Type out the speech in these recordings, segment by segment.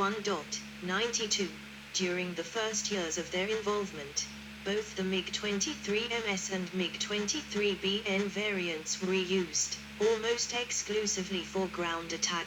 1.92. During the first years of their involvement, both the MiG-23MS and MiG-23BN variants were reused, almost exclusively for ground attack.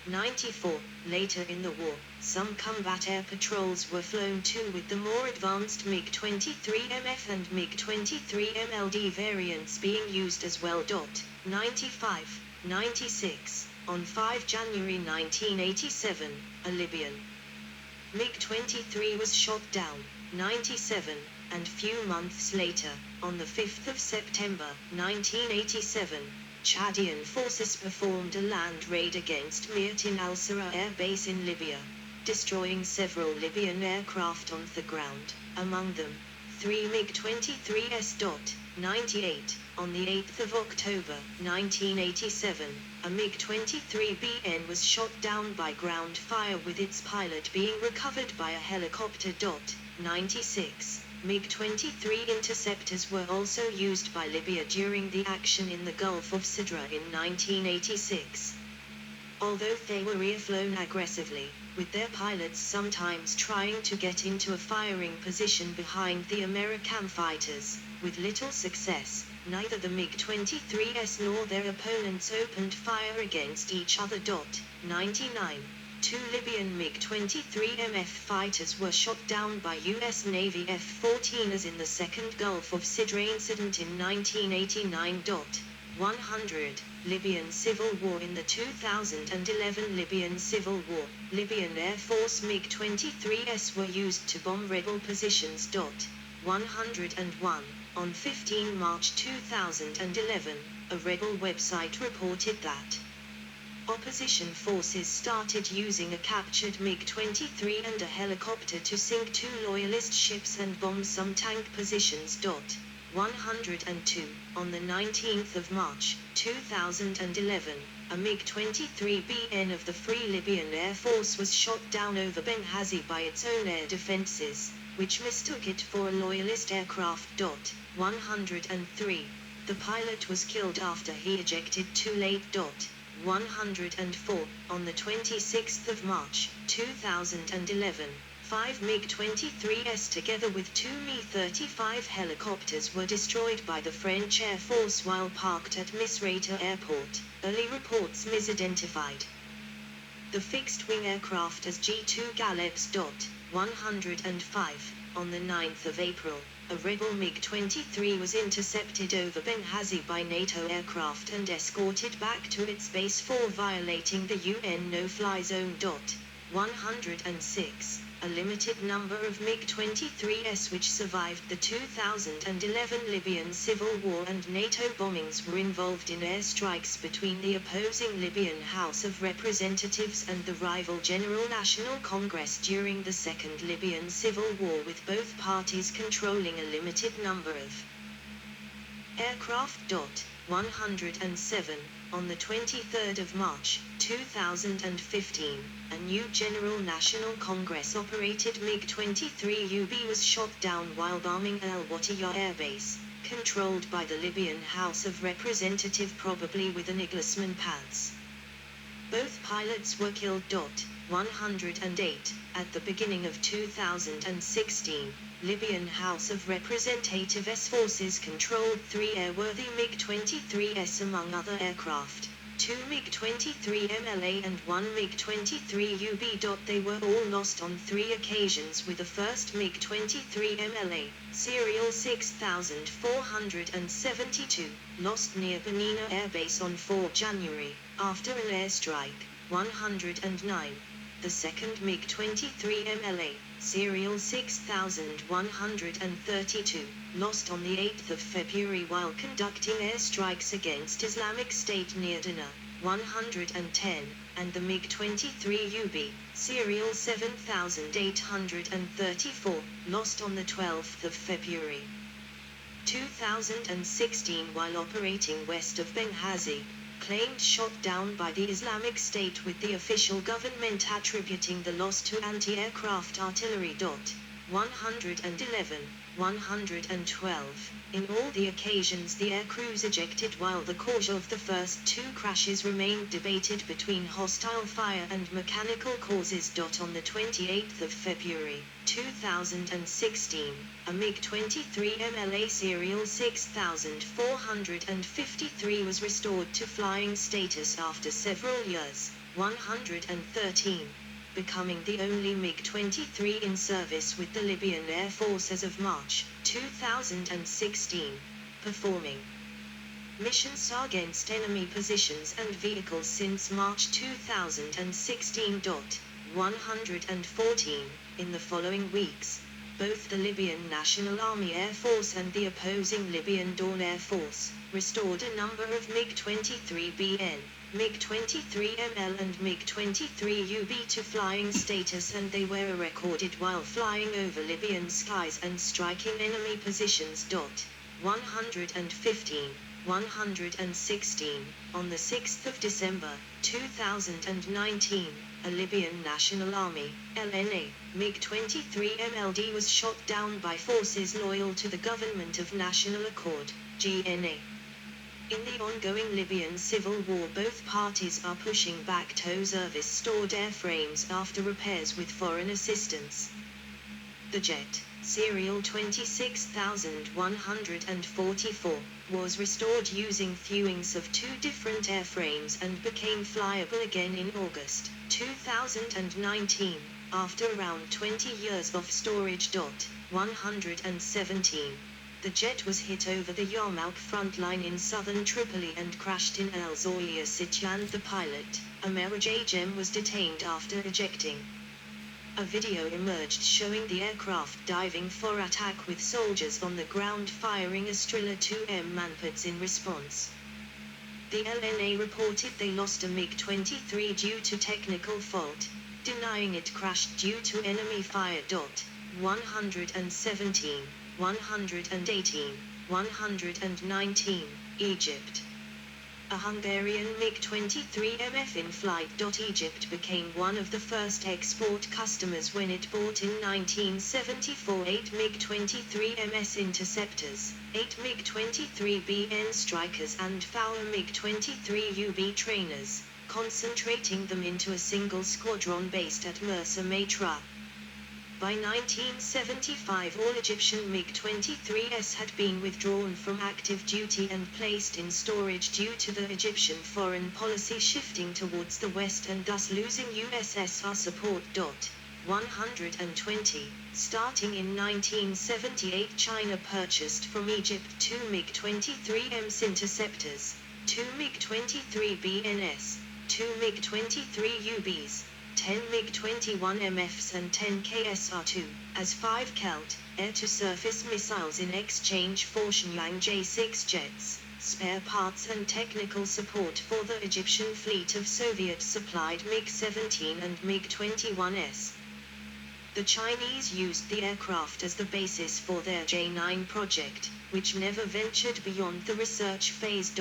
94. Later in the war, some combat air patrols were flown too, with the more advanced MiG-23MF and MiG-23MLD variants being used as well. 95. 96. On 5 January 1987, a Libyan MiG-23 was shot down. 97. And few months later, on the 5th of September 1987, Chadian forces performed a land raid against Miatin al-Sara Air Base in Libya, destroying several Libyan aircraft on the ground, among them 3 MiG-23s. 98. On the 8th of October 1987, a MiG-23BN was shot down by ground fire, with its pilot being recovered by a helicopter. 96. MiG-23 interceptors were also used by Libya during the action in the Gulf of Sidra in 1986. Although they were airflown aggressively, with their pilots sometimes trying to get into a firing position behind the American fighters, with little success, neither the MiG-23s nor their opponents opened fire against each other. 99. 2 Libyan MiG-23MF fighters were shot down by U.S. Navy F-14s in the Second Gulf of Sidra incident in 1989. 100. Libyan Civil War. In the 2011 Libyan Civil War, Libyan Air Force MiG-23s were used to bomb rebel positions. 101. On 15 March 2011, a rebel website reported that opposition forces started using a captured MiG-23 and a helicopter to sink 2 loyalist ships and bomb some tank positions. 102. On the 19th of March 2011, a MiG-23BN of the Free Libyan Air Force was shot down over Benghazi by its own air defenses, which mistook it for a loyalist aircraft. 103. The pilot was killed after he ejected too late. 104. On the 26th of March 2011, 5 MiG-23s together with 2 Mi-35 helicopters were destroyed by the French Air Force while parked at Misrata Airport. Early reports misidentified the fixed-wing aircraft as G-2 Galeps. 105. On the 9th of April, a rebel MiG-23 was intercepted over Benghazi by NATO aircraft and escorted back to its base for violating the UN no-fly zone. 106. A limited number of MiG-23s which survived the 2011 Libyan Civil War and NATO bombings were involved in airstrikes between the opposing Libyan House of Representatives and the rival General National Congress during the Second Libyan Civil War, with both parties controlling a limited number of aircraft. 107. On the 23rd of March 2015, a new General National Congress operated MiG-23UB was shot down while bombing Al-Watiya Air Base, controlled by the Libyan House of Representatives, probably with an Englishman pads. Both pilots were killed. 108. At the beginning of 2016, Libyan House of Representatives forces controlled 3 airworthy MiG-23s among other aircraft, 2 MiG-23 MLA and 1 MiG-23 UB. They were all lost on 3 occasions, with the first MiG-23 MLA, serial 6472, lost near Benina Air Base on 4 January, after an airstrike. 109. The second MiG-23 MLA, serial 6132, lost on the 8th of February while conducting airstrikes against Islamic State near Dana. 110, and the MiG-23 UB, serial 7834, lost on the 12th of February 2016 while operating west of Benghazi, claimed shot down by the Islamic State, with the official government attributing the loss to anti-aircraft artillery. 111, 112. In all the occasions the air crews ejected, while the cause of the first two crashes remained debated between hostile fire and mechanical causes. On the 28th of February, 2016, a MiG-23 MLA serial 6453 was restored to flying status after several years, 113. Becoming the only MiG-23 in service with the Libyan Air Force as of March 2016, performing missions against enemy positions and vehicles since March 2016. 114. In the following weeks, both the Libyan National Army Air Force and the opposing Libyan Dawn Air Force restored a number of MiG-23BN, MiG-23ML and MiG-23UB to flying status, and they were recorded while flying over Libyan skies and striking enemy positions. 115, 116. On the 6th of December, 2019, a Libyan National Army, LNA, MiG-23 MLD was shot down by forces loyal to the Government of National Accord, GNA. In the ongoing Libyan civil war, both parties are pushing back tow service stored airframes after repairs with foreign assistance. The jet, serial 26144, was restored using fewings of two different airframes and became flyable again in August 2019, after around 20 years of storage. 117. The jet was hit over the Yarmouk front line in southern Tripoli and crashed in El Zoya Sityan. The pilot, Ameraj Agem, was detained after ejecting. A video emerged showing the aircraft diving for attack with soldiers on the ground firing Astrila 2M manpads in response. The LNA reported they lost a MiG-23 due to technical fault, denying it crashed due to enemy fire. 117. 118, 119, Egypt. A Hungarian MiG-23 MF in flight. Egypt became one of the first export customers when it bought in 1974 8 MiG-23 MS interceptors, 8 MiG-23 BN strikers and 4 MiG-23 UB trainers, concentrating them into a single squadron based at Mersa Matra. By 1975 all Egyptian MiG-23s had been withdrawn from active duty and placed in storage due to the Egyptian foreign policy shifting towards the West and thus losing USSR support. 120. Starting in 1978 China purchased from Egypt 2 MiG-23 MS interceptors, 2 MiG-23 BNS, 2 MiG-23 UBs, 10 MiG-21 MFs and 10 KSR-2, as 5 Kelt, air-to-surface missiles in exchange for Shenyang J-6 jets, spare parts and technical support for the Egyptian fleet of Soviet-supplied MiG-17 and MiG-21s. The Chinese used the aircraft as the basis for their J-9 project, which never ventured beyond the research phase.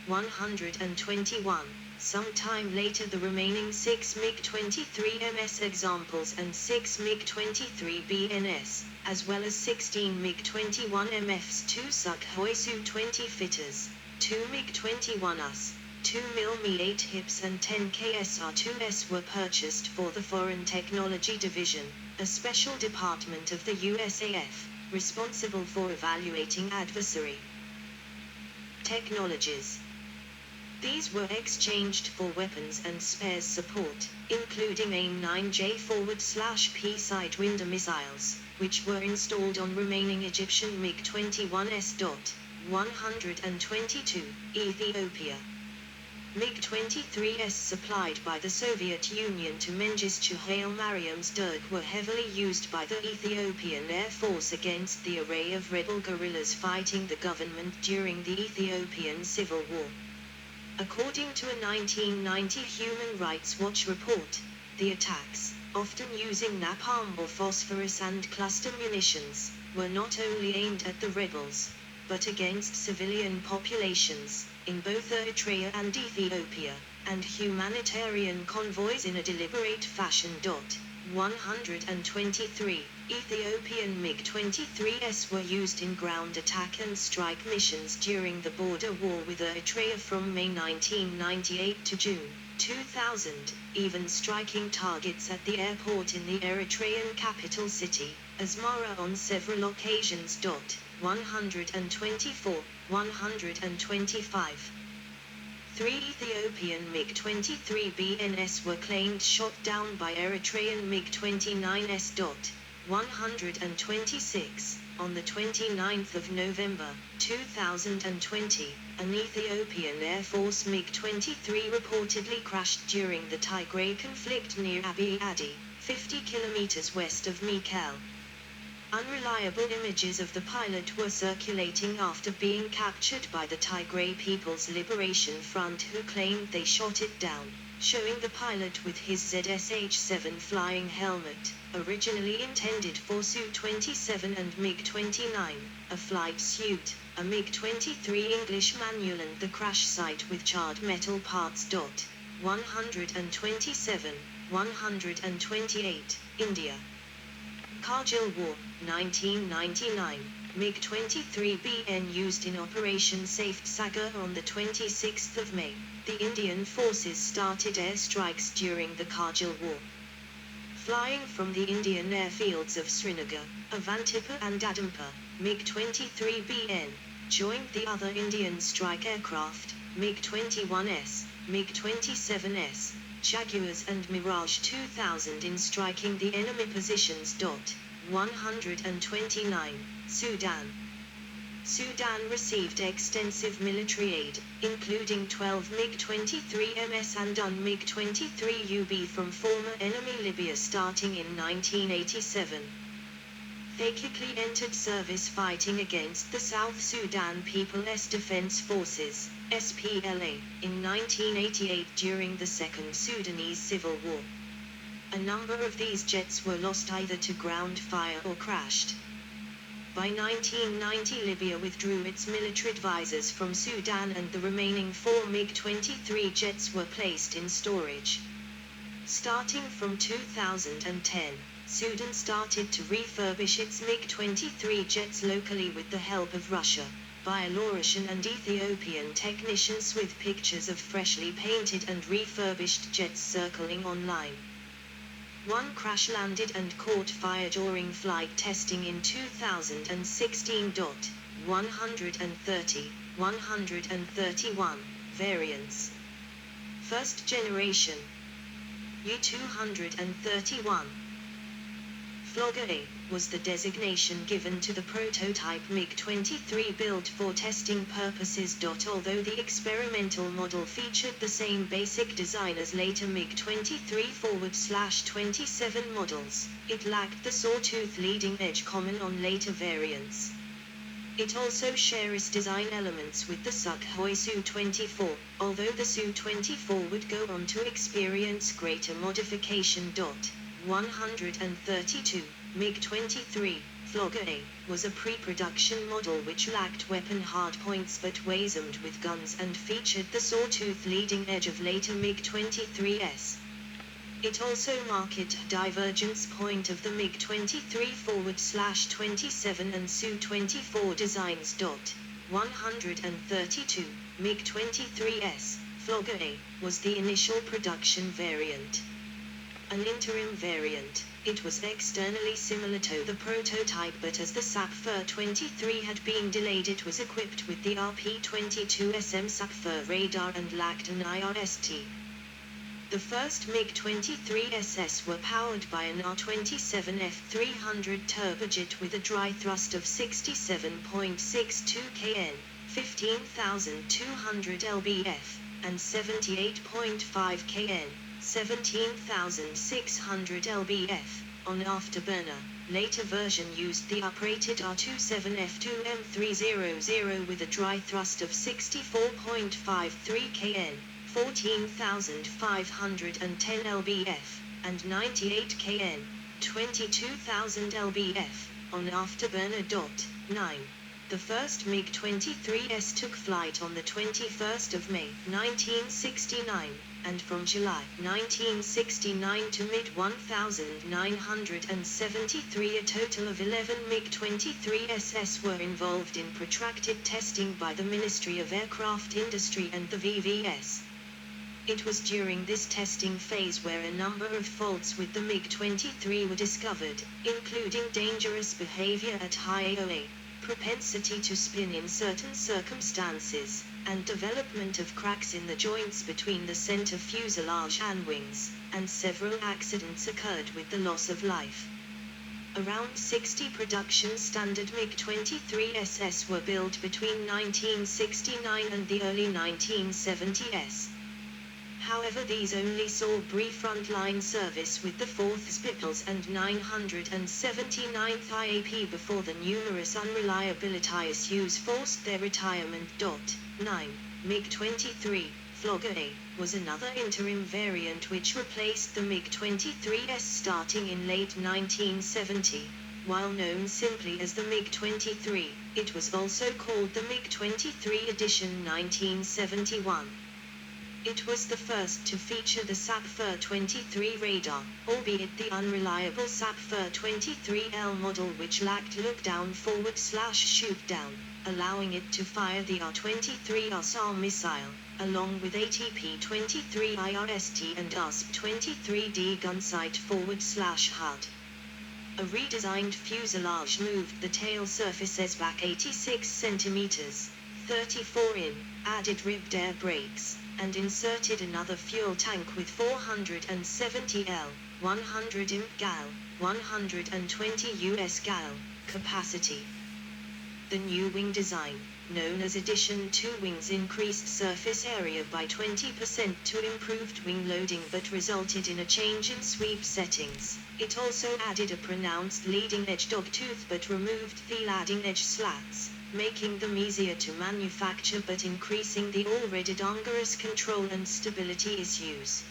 121. Sometime later the remaining 6 MiG-23 MS examples and 6 MiG-23 BNS, as well as 16 MiG-21 MFs, 2 Sukhoi Su-20 fitters, 2 MiG-21Us, 2 Mi-8 HIPs and 10 KSR-2s were purchased for the Foreign Technology Division, a special department of the USAF, responsible for evaluating adversary technologies. These were exchanged for weapons and spares support, including AIM-9J forward/P Sidewinder missiles, which were installed on remaining Egyptian MiG-21s. 122, Ethiopia. MiG-23s supplied by the Soviet Union to Mengistu Haile Mariam's Derg were heavily used by the Ethiopian Air Force against the array of rebel guerrillas fighting the government during the Ethiopian Civil War. According to a 1990 Human Rights Watch report, the attacks, often using napalm or phosphorus and cluster munitions, were not only aimed at the rebels, but against civilian populations, in both Eritrea and Ethiopia, and humanitarian convoys in a deliberate fashion. 123 Ethiopian MiG-23s were used in ground attack and strike missions during the border war with Eritrea from May 1998 to June 2000, even striking targets at the airport in the Eritrean capital city, Asmara on several occasions. 124, 125 3 Ethiopian MiG-23 BNS were claimed shot down by Eritrean MiG-29s. 126. On the 29th of November, 2020, an Ethiopian Air Force MiG-23 reportedly crashed during the Tigray conflict near Abiy Adi, 50 kilometers west of Mekelle. Unreliable images of the pilot were circulating after being captured by the Tigray People's Liberation Front, who claimed they shot it down, showing the pilot with his ZSH-7 flying helmet, originally intended for Su-27 and MiG-29, a flight suit, a MiG-23 English manual and the crash site with charred metal parts. 127, 128, India. Kargil War, 1999, MiG-23BN used in Operation Safe Sagar on the 26th of May. The Indian forces started airstrikes during the Kargil War. Flying from the Indian airfields of Srinagar, Avantipur and Adampa, MiG-23BN joined the other Indian strike aircraft, MiG-21S, MiG-27S, Jaguars and Mirage 2000 in striking the enemy positions. 129, Sudan. Sudan received extensive military aid, including 12 MiG-23MS and one MiG-23UB from former enemy Libya starting in 1987. They quickly entered service fighting against the South Sudan People's Defense Forces, SPLA, in 1988 during the Second Sudanese Civil War. A number of these jets were lost either to ground fire or crashed. By 1990 Libya withdrew its military advisors from Sudan and the remaining 4 MiG-23 jets were placed in storage. Starting from 2010, Sudan started to refurbish its MiG-23 jets locally with the help of Russia, Belarusian and Ethiopian technicians, with pictures of freshly painted and refurbished jets circling online. One crash-landed and caught fire during flight testing in 2016. 130, 131, variants. First generation. U-231. Flogger A was the designation given to the prototype MiG-23 built for testing purposes. Although the experimental model featured the same basic design as later MiG-23/27 models, it lacked the sawtooth leading edge common on later variants. It also shares design elements with the Sukhoi Su-24, although the Su-24 would go on to experience greater modification. 132, MiG-23, Flogger A, was a pre-production model which lacked weapon hardpoints but was armed with guns and featured the sawtooth leading edge of later MiG-23s. It also marked a divergence point of the MiG-23/27 and Su-24 designs. 132, MiG-23S, Flogger A, was the initial production variant. An interim variant, it was externally similar to the prototype, but as the Sapphire-23 had been delayed, it was equipped with the RP-22SM Sapphire radar and lacked an IRST. The first MiG-23SS were powered by an R-27F300 turbojet with a dry thrust of 67.62 kN, 15,200 lbf, and 78.5 kN, 17,600 lbf, on afterburner. Later version used the uprated R27F2M300 with a dry thrust of 64.53 kN, 14,510 lbf, and 98 kN, 22,000 lbf, on afterburner. 9. The first MiG-23s took flight on the 21st of May, 1969, and from July 1969 to mid-1973 a total of 11 MiG-23s were involved in protracted testing by the Ministry of Aircraft Industry and the VVS. It was during this testing phase where a number of faults with the MiG-23 were discovered, including dangerous behavior at high AOA, propensity to spin in certain circumstances, and development of cracks in the joints between the center fuselage and wings, and several accidents occurred with the loss of life. Around 60 production standard MiG-23s were built between 1969 and the early 1970s. However, these only saw brief frontline service with the 4th Spitals and 979th IAP before the numerous unreliability issues forced their retirement. 9. MiG-23, Flogger A, was another interim variant which replaced the MiG-23s starting in late 1970. While known simply as the MiG-23, it was also called the MiG-23 Edition 1971. It was the first to feature the SAP-23 radar, albeit the unreliable SAP-23L model which lacked look-down forward/shoot-down, allowing it to fire the R-23 RSAR missile, along with ATP-23 IRST and ASP-23D gunsight forward/HUD. A redesigned fuselage moved the tail surfaces back 86 cm, 34 in, added ribbed air brakes, and inserted another fuel tank with 470 L, 100 imp gal, 120 US gal, capacity. The new wing design, known as Edition 2 wings, increased surface area by 20% to improved wing loading but resulted in a change in sweep settings. It also added a pronounced leading edge dogtooth but removed the lagging edge slats, making them easier to manufacture but increasing the already dangerous control and stability issues.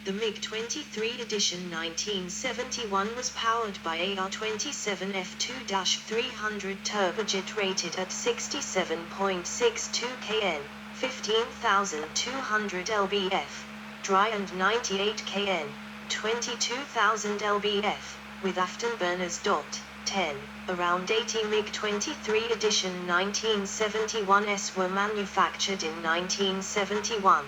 The MiG-23 Edition 1971 was powered by AR-27 F2-300 turbojet rated at 67.62 kN, 15,200 lbf, dry and 98 kN, 22,000 lbf, with afterburners. 10. Around 80 MiG-23 Edition 1971s were manufactured in 1971.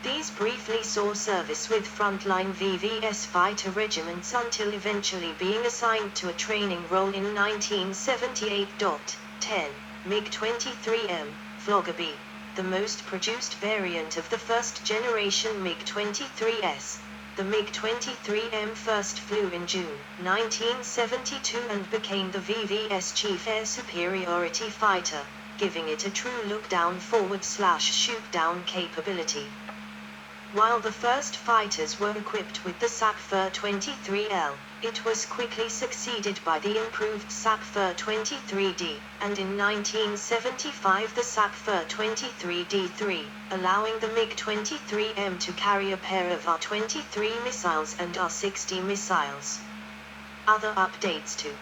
These briefly saw service with frontline VVS fighter regiments until eventually being assigned to a training role in 1978. 10. MiG-23M, Flogger B, the most produced variant of the first-generation MiG-23s. The MiG-23M first flew in June 1972 and became the VVS Chief Air Superiority Fighter, giving it a true look-down forward/shoot-down capability. While the first fighters were equipped with the SAP-23L, it was quickly succeeded by the improved SAP-23D, and in 1975 the SAP-23D3, allowing the MiG-23M to carry a pair of R-23 missiles and R-60 missiles. Other updates to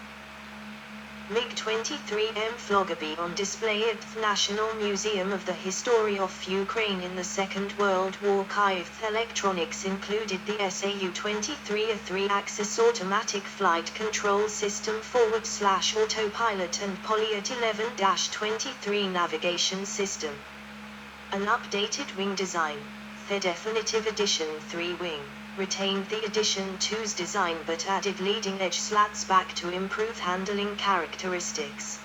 MiG-23M Flogger B on display at the National Museum of the History of Ukraine in the Second World War. Archived electronics included the SAU-23, a 3-axis automatic flight control system /autopilot and Polyet 11-23 navigation system. An updated wing design, the definitive Edition 3 wing, retained the Edition 2's design but added leading-edge slats back to improve handling characteristics.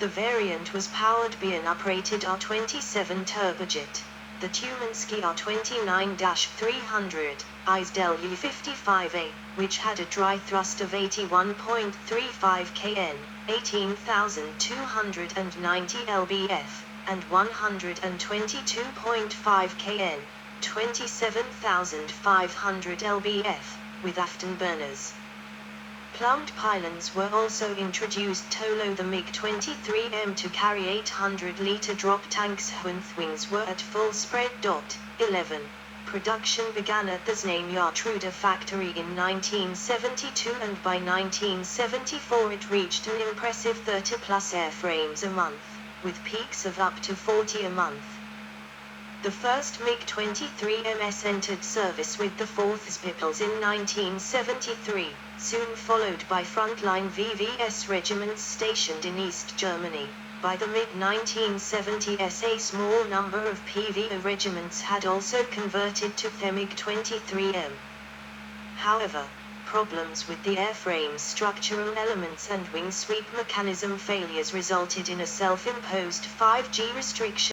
The variant was powered by an uprated R-27 turbojet, the Tumansky R-29-300, ISDEL U-55A, which had a dry thrust of 81.35 kN, 18,290 lbf, and 122.5 kN, 27,500 lbf, with afterburners. Plumbed pylons were also introduced to allow the MiG-23M to carry 800-liter drop tanks. Wings were at full spread. 11. production began at the Znamya-Truda factory in 1972, and by 1974 it reached an impressive 30-plus airframes a month, with peaks of up to 40 a month. The first MiG-23 MS entered service with the 4th Spipels in 1973, soon followed by frontline VVS regiments stationed in East Germany. By the mid-1970s a small number of PVA regiments had also converted to the MiG-23M. However, problems with the airframe's structural elements and wing sweep mechanism failures resulted in a self-imposed 5G restriction